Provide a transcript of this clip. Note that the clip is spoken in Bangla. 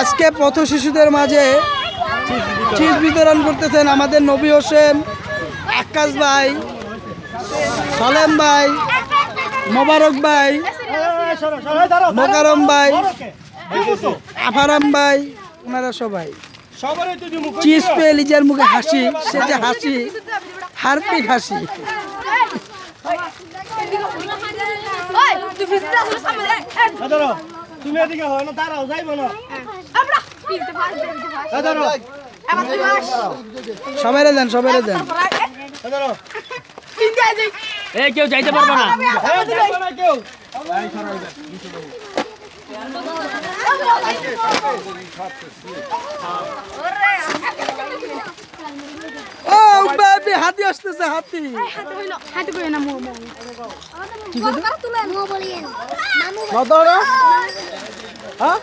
আজকে পথ শিশুদের মাঝে চিজ বিতরণ করতেছেন আমাদের নবী হোসেন, আকাশ ভাই, সালেম ভাই, মোবারক ভাই, মোকারম ভাই, আফারাম ভাই, ওনারা সবাই চিজ পেয়ে লিজার মুখে হাসি, সে যে হাসি হারপিক হাসি। তুমি এদিকে হয় না, দাঁড়াও, যাইবো না। সবাই দেন, সবাই দেন। কেউ যাইতে পারবো না। কেউ ও বেবি, হাতি আসতেছে, হাতি। হাতে কই না মো মো তুলে মো বলিয়েন মামু হ্যাঁ